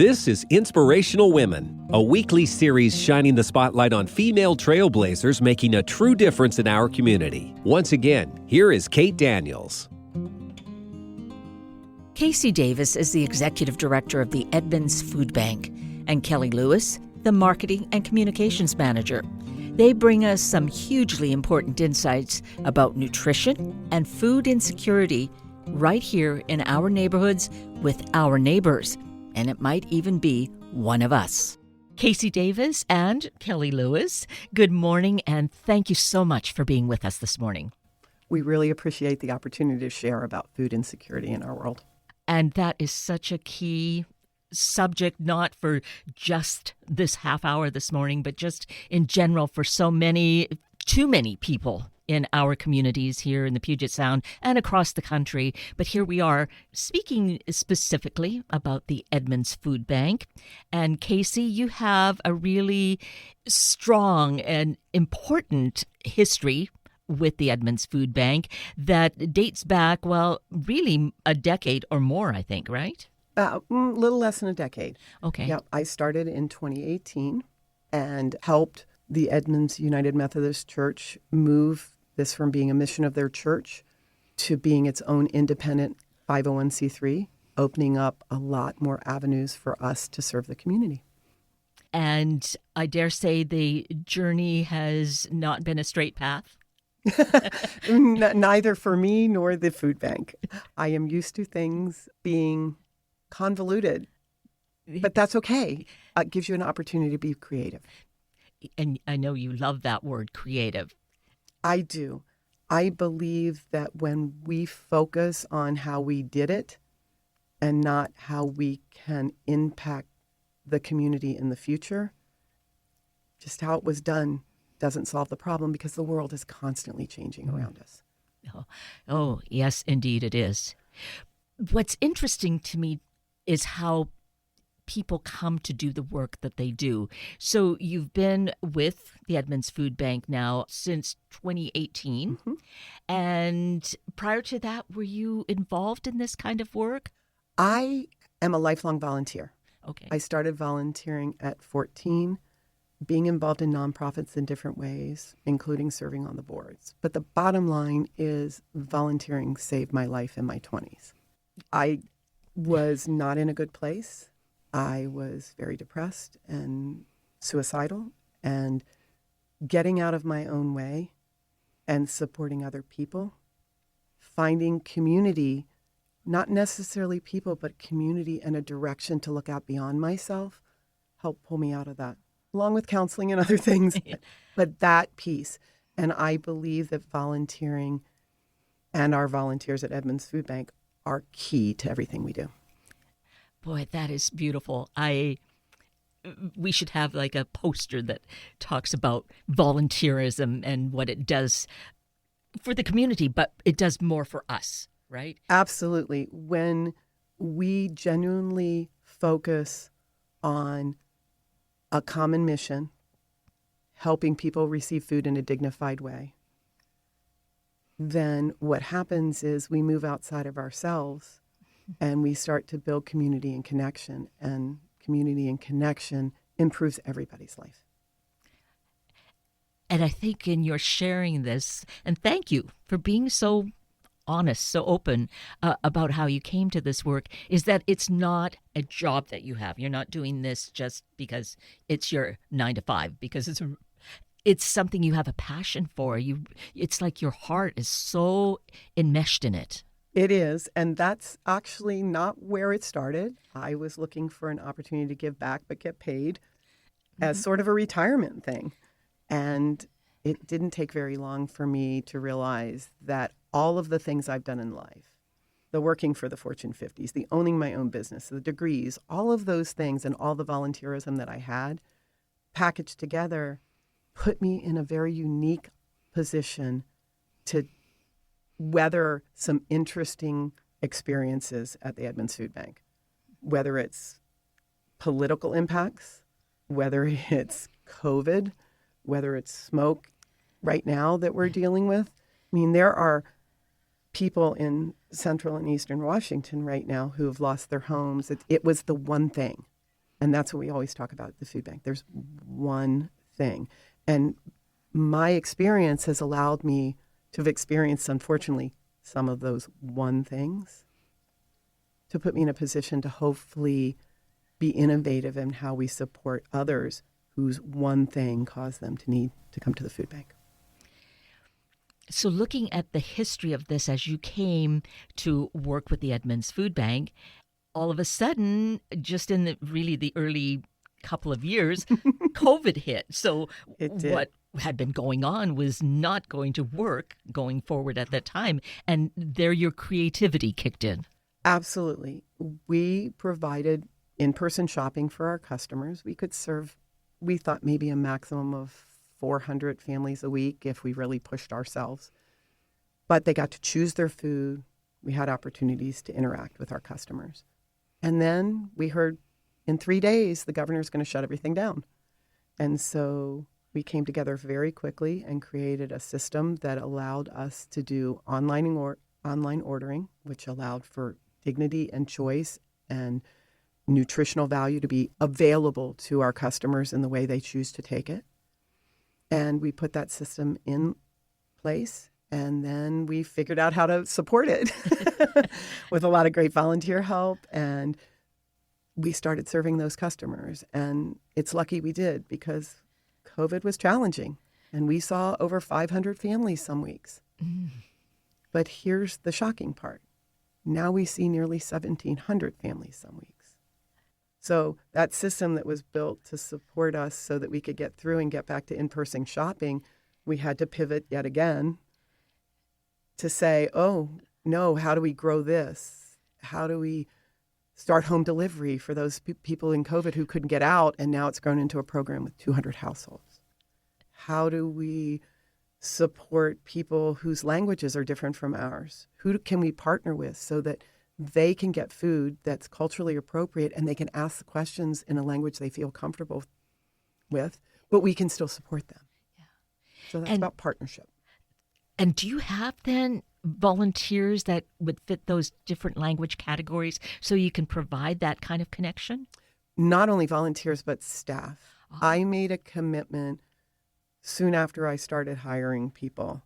This is Inspirational Women, a weekly series shining the spotlight on female trailblazers making a true difference in our community. Once again, here is Kate Daniels. Casey Davis is the executive director of the Edmonds Food Bank, and Kellie Lewis, the marketing and communications manager. They bring us some hugely important insights about nutrition and food insecurity right here in our neighborhoods with our neighbors. And it might even be one of us. Casey Davis and Kellie Lewis, good morning, and thank you so much for being with us this morning. We really appreciate the opportunity to share about food insecurity in our world. And that is such a key subject, not for just this half hour this morning, but just in general for too many people in our communities here in the Puget Sound and across the country. But here we are speaking specifically about the Edmonds Food Bank. And Casey, you have a really strong and important history with the Edmonds Food Bank that dates back, well, really a decade or more, I think, right? A little less than a decade. Okay. Yeah, I started in 2018 and helped the Edmonds United Methodist Church move this from being a mission of their church to being its own independent 501c3, opening up a lot more avenues for us to serve the community. And I dare say the journey has not been a straight path. Neither for me nor the food bank. I am used to things being convoluted, but that's okay. It gives you an opportunity to be creative. And I know you love that word, creative. I do. I believe that when we focus on how we did it and not how we can impact the community in the future, just how it was done doesn't solve the problem because the world is constantly changing around us. Oh, yes, indeed it is. What's interesting to me is how people come to do the work that they do. So you've been with the Edmonds Food Bank now since 2018. Mm-hmm. And prior to that, were you involved in this kind of work? I am a lifelong volunteer. Okay. I started volunteering at 14, being involved in nonprofits in different ways, including serving on the boards. But the bottom line is volunteering saved my life in my 20s. I was not in a good place. I was very depressed and suicidal, and getting out of my own way and supporting other people, finding community, not necessarily people, but community and a direction to look out beyond myself, helped pull me out of that, along with counseling and other things, but that piece. And I believe that volunteering and our volunteers at Edmonds Food Bank are key to everything we do. Boy, that is beautiful. We should have like a poster that talks about volunteerism and what it does for the community, but it does more for us, right? Absolutely. When we genuinely focus on a common mission, helping people receive food in a dignified way, then what happens is we move outside of ourselves and we start to build community and connection, and community and connection improves everybody's life. And I think in your sharing this, and thank you for being so honest, so open about how you came to this work, is that it's not a job that you have. You're not doing this just because it's your 9 to 5, because it's something you have a passion for. It's like your heart is so enmeshed in it. It is, and that's actually not where it started. I was looking for an opportunity to give back but get paid as sort of a retirement thing. And it didn't take very long for me to realize that all of the things I've done in life, the working for the Fortune 50s, the owning my own business, the degrees, all of those things and all the volunteerism that I had packaged together put me in a very unique position to weather some interesting experiences at the Edmonds Food Bank, whether it's political impacts, whether it's COVID, whether it's smoke right now that we're dealing with. I mean, there are people in central and eastern Washington right now who have lost their homes. It was the one thing And that's what we always talk about at the food bank. There's one thing. And my experience has allowed me to have experienced, unfortunately, some of those one things to put me in a position to hopefully be innovative in how we support others whose one thing caused them to need to come to the food bank. So looking at the history of this as you came to work with the Edmonds Food Bank, all of a sudden, just in the early couple of years, COVID hit. So what had been going on was not going to work going forward at that time. And there your creativity kicked in. Absolutely. We provided in-person shopping for our customers. We could serve, we thought maybe a maximum of 400 families a week if we really pushed ourselves. But they got to choose their food. We had opportunities to interact with our customers. And then we heard in 3 days, the governor's going to shut everything down. And so we came together very quickly and created a system that allowed us to do online ordering, which allowed for dignity and choice and nutritional value to be available to our customers in the way they choose to take it. And we put that system in place, and then we figured out how to support it with a lot of great volunteer help. And we started serving those customers. And it's lucky we did, because COVID was challenging. And we saw over 500 families some weeks. But here's the shocking part. Now we see nearly 1,700 families some weeks. So that system that was built to support us so that we could get through and get back to in-person shopping, we had to pivot yet again to say, oh, no, how do we grow this? How do we start home delivery for those people in COVID who couldn't get out, and now it's grown into a program with 200 households? How do we support people whose languages are different from ours? Who can we partner with so that they can get food that's culturally appropriate and they can ask the questions in a language they feel comfortable with, but we can still support them? Yeah. So that's about partnership. And do you have then volunteers that would fit those different language categories so you can provide that kind of connection? Not only volunteers, but staff. Oh. I made a commitment soon after I started hiring people.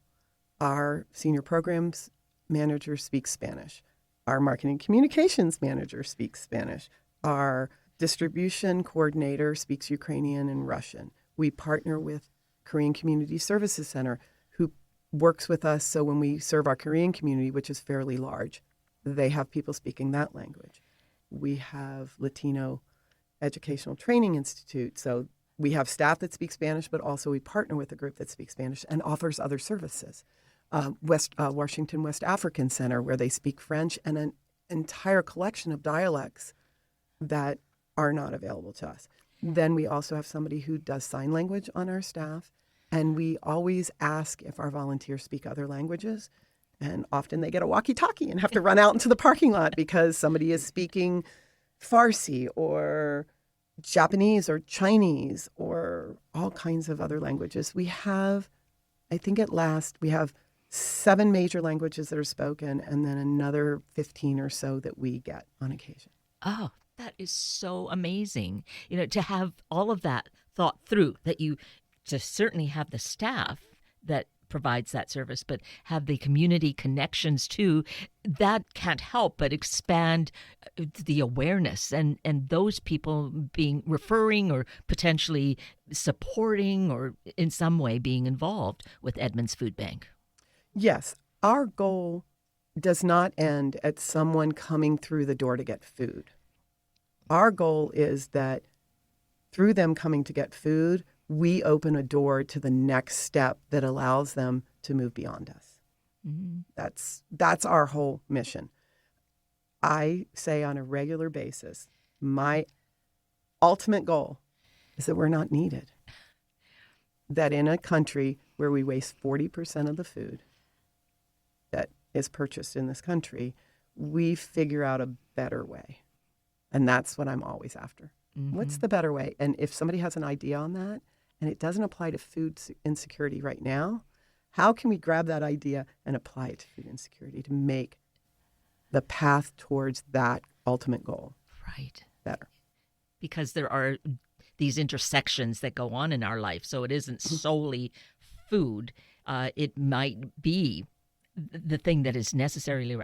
Our senior programs manager speaks Spanish. Our marketing communications manager speaks Spanish. Our distribution coordinator speaks Ukrainian and Russian. We partner with Korean Community Services Center, who works with us so when we serve our Korean community, which is fairly large, they have people speaking that language. We have Latino Educational Training Institute, so we have staff that speak Spanish, but also we partner with a group that speaks Spanish and offers other services. Washington West African Center, where they speak French, and an entire collection of dialects that are not available to us. Then we also have somebody who does sign language on our staff, and we always ask if our volunteers speak other languages, and often they get a walkie-talkie and have to run out into the parking lot because somebody is speaking Farsi or Japanese or Chinese or all kinds of other languages. We have, I think at last, we have 7 major languages that are spoken, and then another 15 or so that we get on occasion. Oh, that is so amazing. To have all of that thought through, that you just certainly have the staff that provides that service, but have the community connections too, that can't help but expand the awareness and those people being referring or potentially supporting or in some way being involved with Edmonds Food Bank. Yes, our goal does not end at someone coming through the door to get food. Our goal is that through them coming to get food, we open a door to the next step that allows them to move beyond us. Mm-hmm. That's our whole mission. I say on a regular basis, my ultimate goal is that we're not needed. That in a country where we waste 40% of the food that is purchased in this country, we figure out a better way. And that's what I'm always after. Mm-hmm. What's the better way? And if somebody has an idea on that, and it doesn't apply to food insecurity right now, how can we grab that idea and apply it to food insecurity to make the path towards that ultimate goal better? because there are these intersections that go on in our life. So it isn't solely food. It might be the thing that is necessarily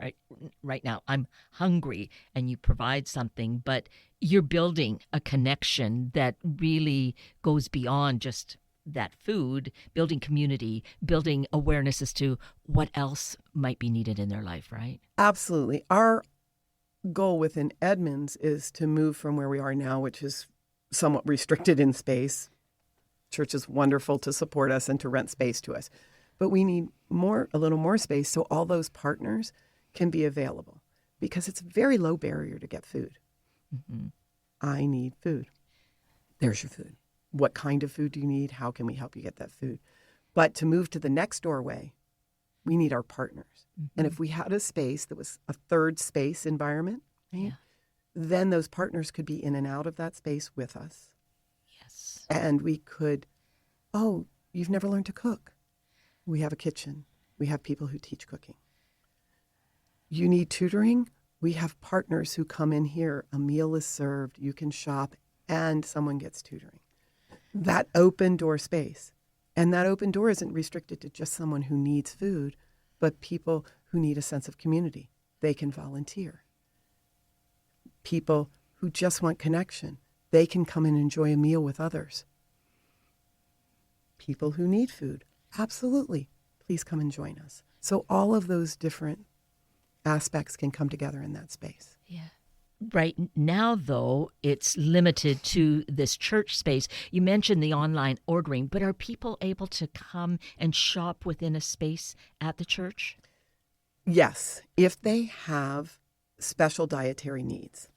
right now. I'm hungry, and you provide something, but you're building a connection that really goes beyond just that food, building community, building awareness as to what else might be needed in their life, right? Absolutely. Our goal within Edmonds is to move from where we are now, which is somewhat restricted in space. Church is wonderful to support us and to rent space to us. But we need a little more space so all those partners can be available, because it's a very low barrier to get food. Mm-hmm. I need food. There's your food. What kind of food do you need? How can we help you get that food? But to move to the next doorway, we need our partners. Mm-hmm. And if we had a space that was a third space environment, right, then those partners could be in and out of that space with us. Yes. And we could, oh, you've never learned to cook. We have a kitchen. We have people who teach cooking. You need tutoring? We have partners who come in here. A meal is served. You can shop, and someone gets tutoring. That open door space. And that open door isn't restricted to just someone who needs food, but people who need a sense of community. They can volunteer. People who just want connection. They can come and enjoy a meal with others. People who need food. Absolutely. Please come and join us. So all of those different aspects can come together in that space. Yeah. Right now, though, it's limited to this church space. You mentioned the online ordering, but are people able to come and shop within a space at the church? Yes, if they have special dietary needs.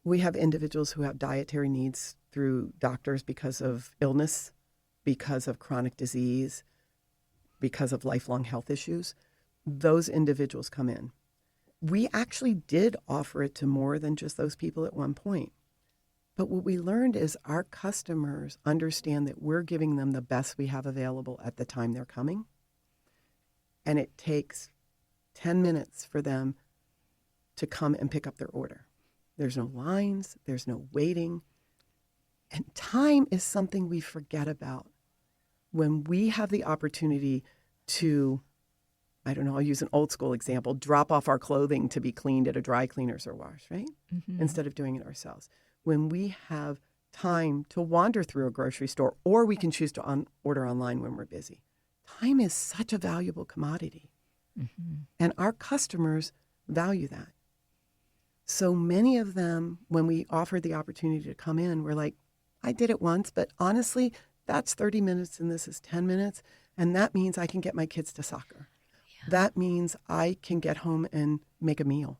We have individuals who have dietary needs through doctors because of illness, because of chronic disease, because of lifelong health issues. Those individuals come in. We actually did offer it to more than just those people at one point. But what we learned is our customers understand that we're giving them the best we have available at the time they're coming. And it takes 10 minutes for them to come and pick up their order. There's no lines, there's no waiting. And time is something we forget about. When we have the opportunity to, I don't know, I'll use an old school example, drop off our clothing to be cleaned at a dry cleaners or wash, right? Mm-hmm. Instead of doing it ourselves. When we have time to wander through a grocery store, or we can choose to order online when we're busy. Time is such a valuable commodity. Mm-hmm. And our customers value that. So many of them, when we offered the opportunity to come in, were like, I did it once, but honestly, that's 30 minutes and this is 10 minutes. And that means I can get my kids to soccer. Yeah. That means I can get home and make a meal.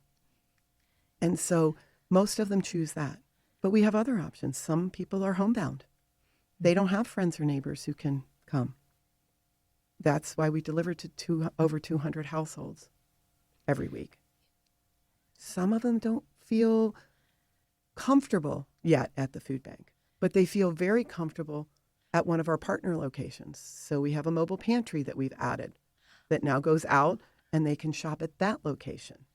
And so most of them choose that. But we have other options. Some people are homebound. They don't have friends or neighbors who can come. That's why we deliver to over 200 households every week. Some of them don't feel comfortable yet at the food bank, but they feel very comfortable at one of our partner locations. So we have a mobile pantry that we've added that now goes out and they can shop at that location.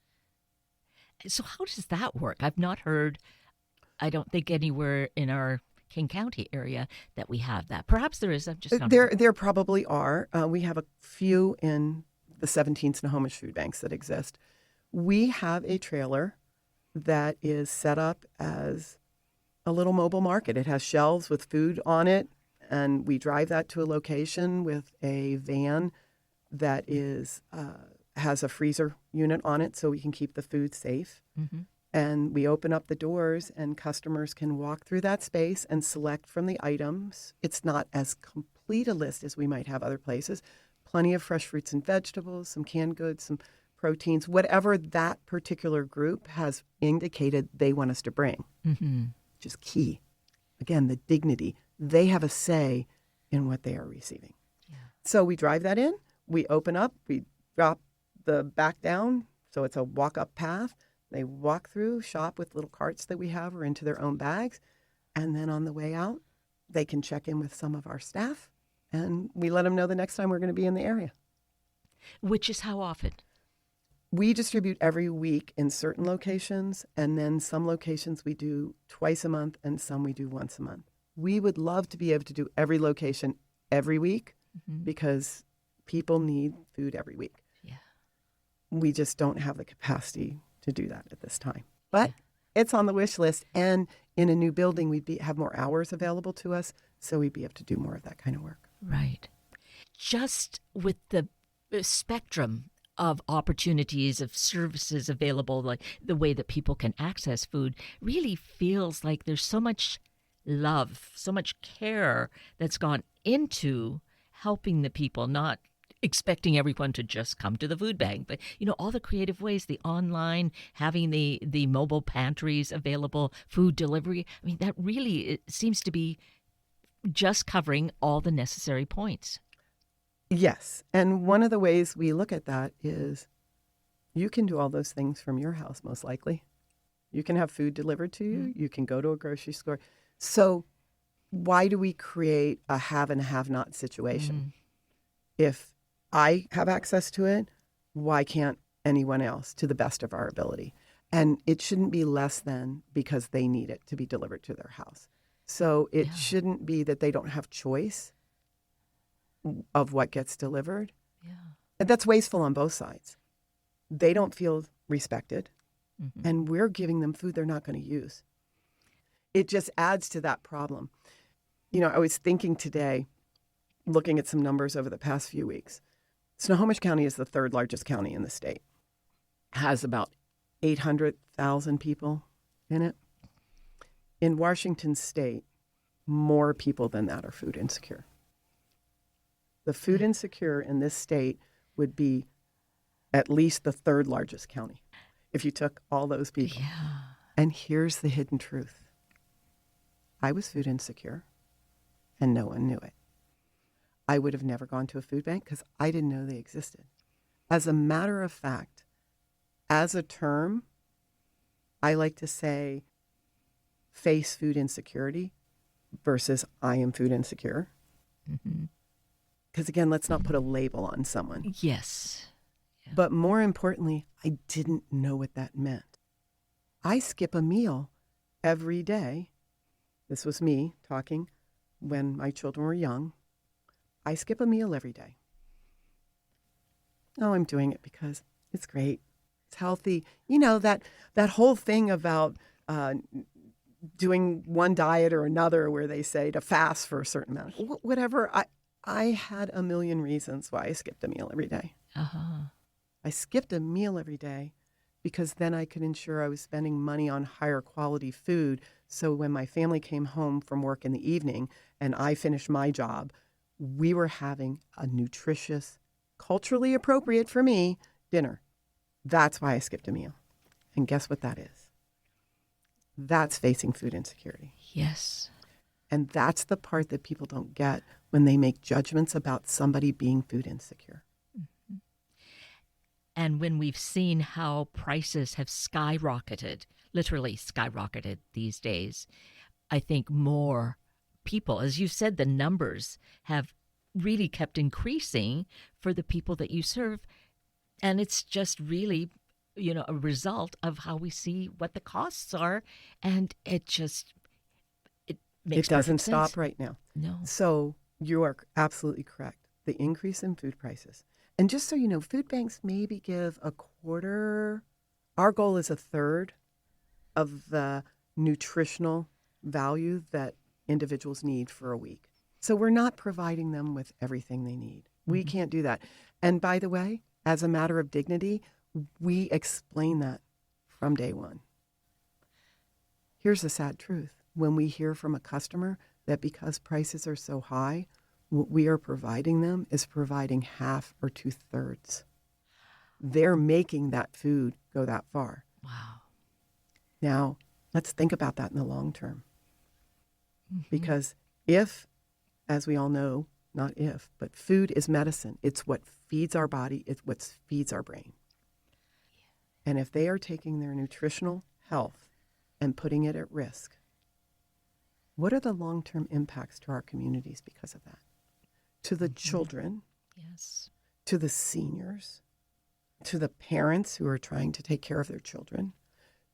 So how does that work? I've not heard, I don't think anywhere in our King County area that we have that. Perhaps there is. I'm just not There probably are. We have a few in the 17 Snohomish food banks that exist. We have a trailer that is set up as a little mobile market. It has shelves with food on it, and we drive that to a location with a van that is has a freezer unit on it so we can keep the food safe. Mm-hmm. And we open up the doors and customers can walk through that space and select from the items. It's not as complete a list as we might have other places. Plenty of fresh fruits and vegetables, some canned goods, some proteins, whatever that particular group has indicated they want us to bring, which is key. Again, the dignity. They have a say in what they are receiving. Yeah. So we drive that in, we open up, we drop the back down, so it's a walk-up path. They walk through, shop with little carts that we have or into their own bags, and then on the way out, they can check in with some of our staff, and we let them know the next time we're going to be in the area. Which is how often? We distribute every week in certain locations, and then some locations we do twice a month and some we do once a month. We would love to be able to do every location every week because people need food every week. Yeah. We just don't have the capacity to do that at this time. But it's on the wish list, and in a new building, we'd have more hours available to us, so we'd be able to do more of that kind of work. Right. Just with the spectrum of opportunities of services available, like the way that people can access food, really feels like there's so much love, so much care that's gone into helping the people, not expecting everyone to just come to the food bank, but all the creative ways, the online, having the mobile pantries available, food delivery. I mean, that really it seems to be just covering all the necessary points. Yes. And one of the ways we look at that is you can do all those things from your house, most likely. You can have food delivered to you. You can go to a grocery store. So why do we create a have and have not situation? If I have access to it, why can't anyone else to the best of our ability? And it shouldn't be less than because they need it to be delivered to their house. So it shouldn't be that they don't have choice of what gets delivered. Yeah. And that's wasteful on both sides. They don't feel respected, and we're giving them food they're not going to use. It just adds to that problem. I was thinking today, looking at some numbers over the past few weeks, Snohomish County is the third largest county in the state. Has about 800,000 people in it. In Washington State, more people than that are food insecure. The food insecure in this state would be at least the third largest county if you took all those people. Yeah. And here's the hidden truth. I was food insecure, and no one knew it. I would have never gone to a food bank because I didn't know they existed. As a matter of fact, as a term, I like to say face food insecurity versus I am food insecure. Because again, let's not put a label on someone. Yes. Yeah. But more importantly, I didn't know what that meant. I skip a meal every day. This was me talking when my children were young. I skip a meal every day. Oh, I'm doing it because it's great. It's healthy. That whole thing about doing one diet or another where they say to fast for a certain amount. Whatever. I had a million reasons why I skipped a meal every day. I skipped a meal every day because then I could ensure I was spending money on higher quality food. So when my family came home from work in the evening and I finished my job, we were having a nutritious, culturally appropriate for me dinner. That's why I skipped a meal. And guess what that is? That's facing food insecurity. Yes. And that's the part that people don't get when they make judgments about somebody being food insecure. And when we've seen how prices have skyrocketed, literally skyrocketed these days, I think more people, as you said, the numbers have really kept increasing for the people that you serve. And it's just really, a result of how we see what the costs are. And it makes It doesn't perfect sense. stop right now. No. So you are absolutely correct. The increase in food prices. And just so you know, food banks maybe give a quarter. Our goal is a third of the nutritional value that individuals need for a week. So we're not providing them with everything they need. We can't do that. And by the way, as a matter of dignity, we explain that from day one. Here's the sad truth. When we hear from a customer that because prices are so high, what we are providing them is providing half or 2/3. They're making that food go that far. Wow. Now, let's think about that in the long term. Because if, as we all know, not if, but food is medicine. It's what feeds our body. It's what feeds our brain. And if they are taking their nutritional health and putting it at risk, what are the long-term impacts to our communities because of that? To the children, Yes. to the seniors, to the parents who are trying to take care of their children,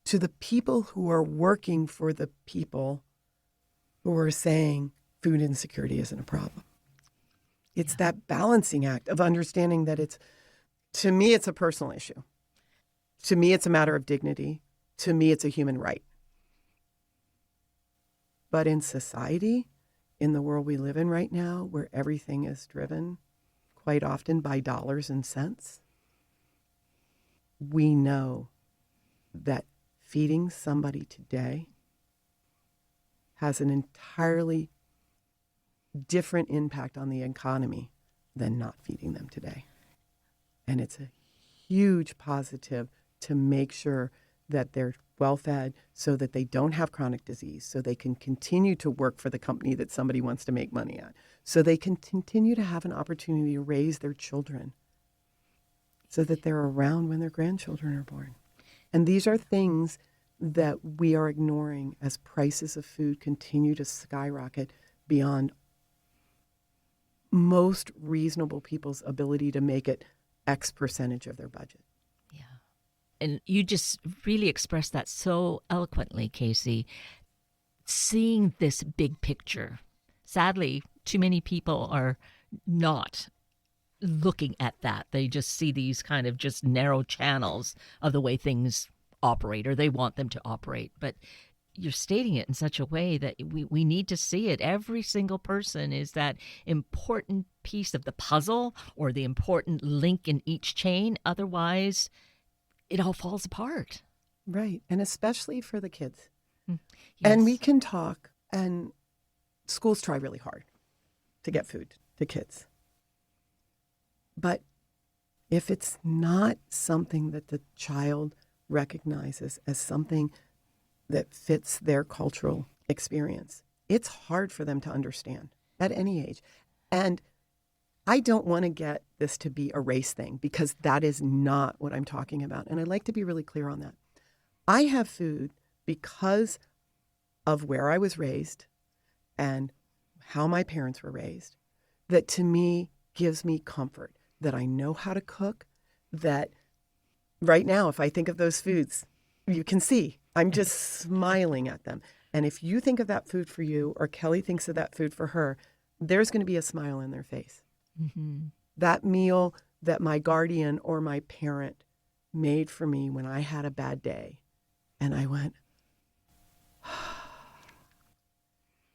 to the people who are working for the people who are saying food insecurity isn't a problem. It's that balancing act of understanding that to me, it's a personal issue. To me, it's a matter of dignity. To me, it's a human right. But in society, in the world we live in right now, where everything is driven quite often by dollars and cents, we know that feeding somebody today has an entirely different impact on the economy than not feeding them today. And it's a huge positive to make sure that they're well-fed so that they don't have chronic disease, so they can continue to work for the company that somebody wants to make money at, so they can continue to have an opportunity to raise their children so that they're around when their grandchildren are born. And these are things that we are ignoring as prices of food continue to skyrocket beyond most reasonable people's ability to make it X percentage of their budget. Yeah. And you just really expressed that so eloquently, Casey. Seeing this big picture. Sadly, too many people are not looking at that. They just see these kind of just narrow channels of the way things operate, or they want them to operate. But you're stating it in such a way that we need to see it. Every single person is that important piece of the puzzle or the important link in each chain. Otherwise, it all falls apart. Right. And especially for the kids. Yes. And we can talk, and schools try really hard to get food to kids. But if it's not something that the child recognizes as something that fits their cultural experience, it's hard for them to understand at any age. And I don't want to get this to be a race thing, because that is not what I'm talking about. And I'd like to be really clear on that. I have food because of where I was raised and how my parents were raised that to me gives me comfort, that I know how to cook, that right now, if I think of those foods, you can see I'm just smiling at them. And if you think of that food for you, or Kelly thinks of that food for her, there's going to be a smile in their face. Mm-hmm. That meal that my guardian or my parent made for me when I had a bad day, and I went,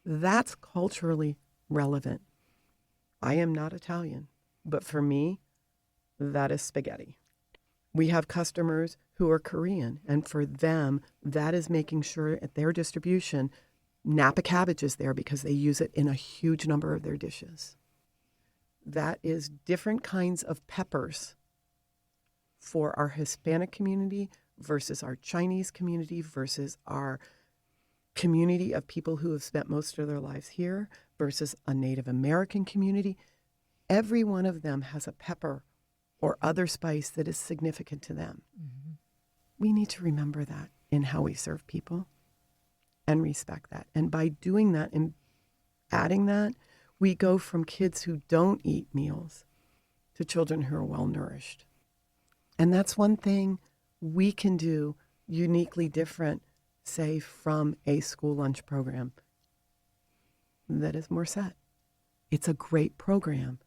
that's culturally relevant. I am not Italian, but for me, that is spaghetti. We have customers who are Korean, and for them, that is making sure at their distribution, Napa cabbage is there because they use it in a huge number of their dishes. That is different kinds of peppers for our Hispanic community versus our Chinese community versus our community of people who have spent most of their lives here versus a Native American community. Every one of them has a pepper or other spice that is significant to them. Mm-hmm. We need to remember that in how we serve people and respect that. And by doing that and adding that, we go from kids who don't eat meals to children who are well-nourished. And that's one thing we can do uniquely different, say, from a school lunch program that is more set. It's a great program,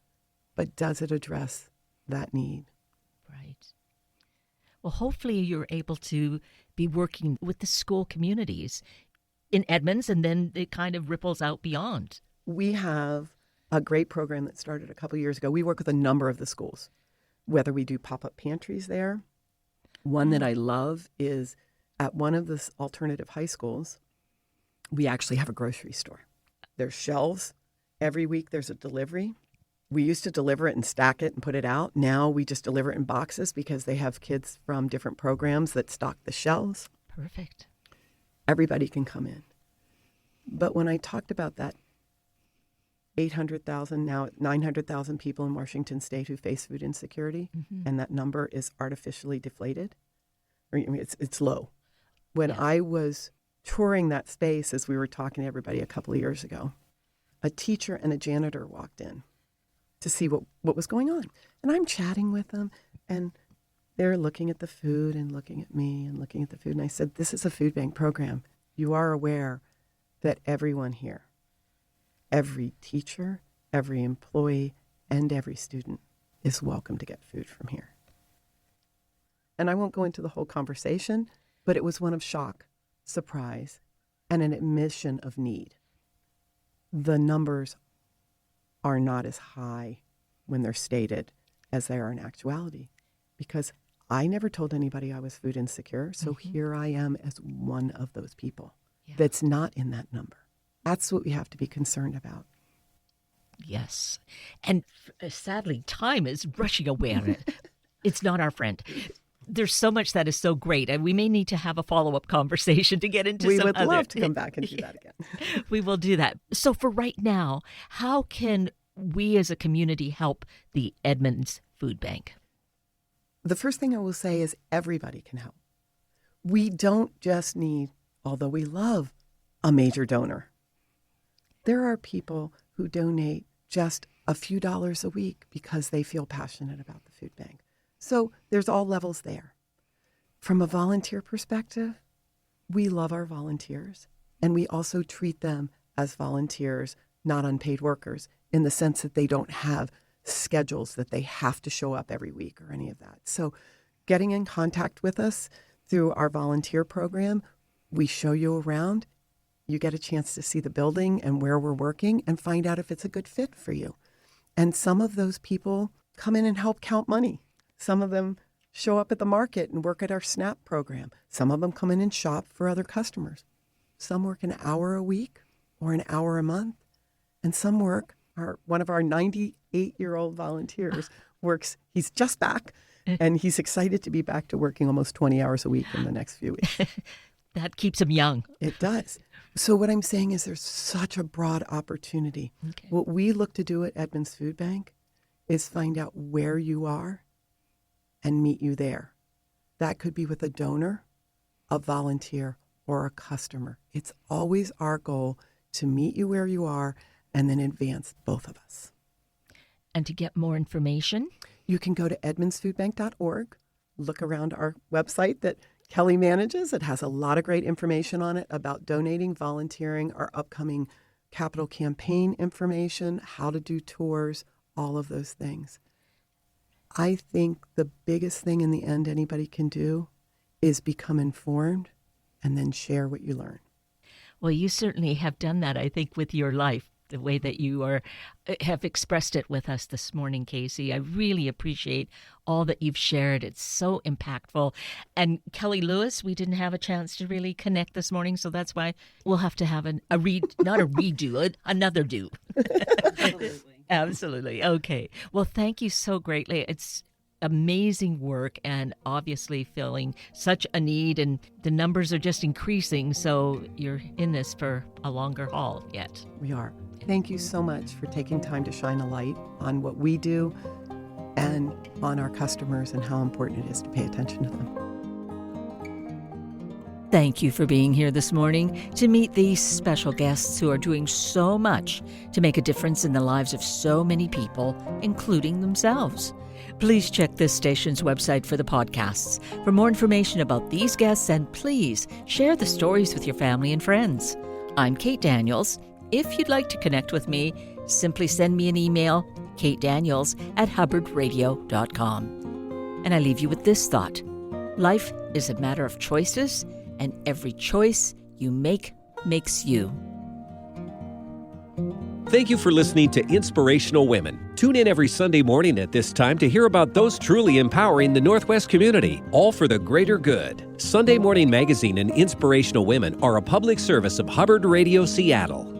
but does it address that need? Right. Well, hopefully you're able to be working with the school communities in Edmonds, and then it kind of ripples out beyond. We have a great program that started a couple years ago. We work with a number of the schools, whether we do pop-up pantries there. One that I love is at one of the alternative high schools, we actually have a grocery store. There's shelves. Every week there's a delivery. We used to deliver it and stack it and put it out. Now we just deliver it in boxes because they have kids from different programs that stock the shelves. Perfect. Everybody can come in. But when I talked about that 800,000, now 900,000 people in Washington State who face food insecurity, mm-hmm. and that number is artificially deflated, I mean, it's low. When I was touring that space, as we were talking to everybody a couple of years ago, a teacher and a janitor walked in to see what was going on. And I'm chatting with them, and they're looking at the food and looking at me and looking at the food. And I said, this is a food bank program. You are aware that everyone here, every teacher, every employee, and every student is welcome to get food from here. And I won't go into the whole conversation, but it was one of shock, surprise, and an admission of need. The numbers are not as high when they're stated as they are in actuality, because I never told anybody I was food insecure. So here I am as one of those people that's not in that number. That's what we have to be concerned about. Yes. And sadly, time is rushing away. It's not our friend. There's so much that is so great, and we may need to have a follow-up conversation to get into we some would other... love to come back and do that again. We will do that. So for right now, how can we as a community help the Edmonds Food Bank? The first thing I will say is everybody can help. We don't just need, although we love a major donor. There are people who donate just a few dollars a week because they feel passionate about the food bank. So there's all levels there. From a volunteer perspective, we love our volunteers, and we also treat them as volunteers, not unpaid workers, in the sense that they don't have schedules that they have to show up every week or any of that. So getting in contact with us through our volunteer program, we show you around. You get a chance to see the building and where we're working and find out if it's a good fit for you. And some of those people come in and help count money. Some of them show up at the market and work at our SNAP program. Some of them come in and shop for other customers. Some work an hour a week or an hour a month. And some work, one of our 98-year-old volunteers works, he's just back, and he's excited to be back to working almost 20 hours a week in the next few weeks. That keeps him young. It does. So what I'm saying is there's such a broad opportunity. Okay. What we look to do at Edmonds Food Bank is find out where you are and meet you there. That could be with a donor, a volunteer, or a customer. It's always our goal to meet you where you are and then advance both of us. And to get more information? You can go to edmondsfoodbank.org, look around our website that Kellie manages. It has a lot of great information on it about donating, volunteering, our upcoming capital campaign information, how to do tours, all of those things. I think the biggest thing in the end anybody can do is become informed and then share what you learn. Well, you certainly have done that, I think, with your life, the way that you have expressed it with us this morning, Casey. I really appreciate all that you've shared. It's so impactful. And Kellie Lewis, we didn't have a chance to really connect this morning, so that's why we'll have to have another do. Absolutely. Absolutely. Okay. Well, thank you so greatly. It's amazing work and obviously filling such a need, and the numbers are just increasing, so you're in this for a longer haul yet. We are. Thank you so much for taking time to shine a light on what we do and on our customers and how important it is to pay attention to them. Thank you for being here this morning to meet these special guests who are doing so much to make a difference in the lives of so many people, including themselves. Please check this station's website for the podcasts for more information about these guests, and please share the stories with your family and friends. I'm Kate Daniels. If you'd like to connect with me, simply send me an email, katedaniels@hubbardradio.com. And I leave you with this thought. Life is a matter of choices, and every choice you make makes you. Thank you for listening to Inspirational Women. Tune in every Sunday morning at this time to hear about those truly empowering the Northwest community, all for the greater good. Sunday Morning Magazine and Inspirational Women are a public service of Hubbard Radio Seattle.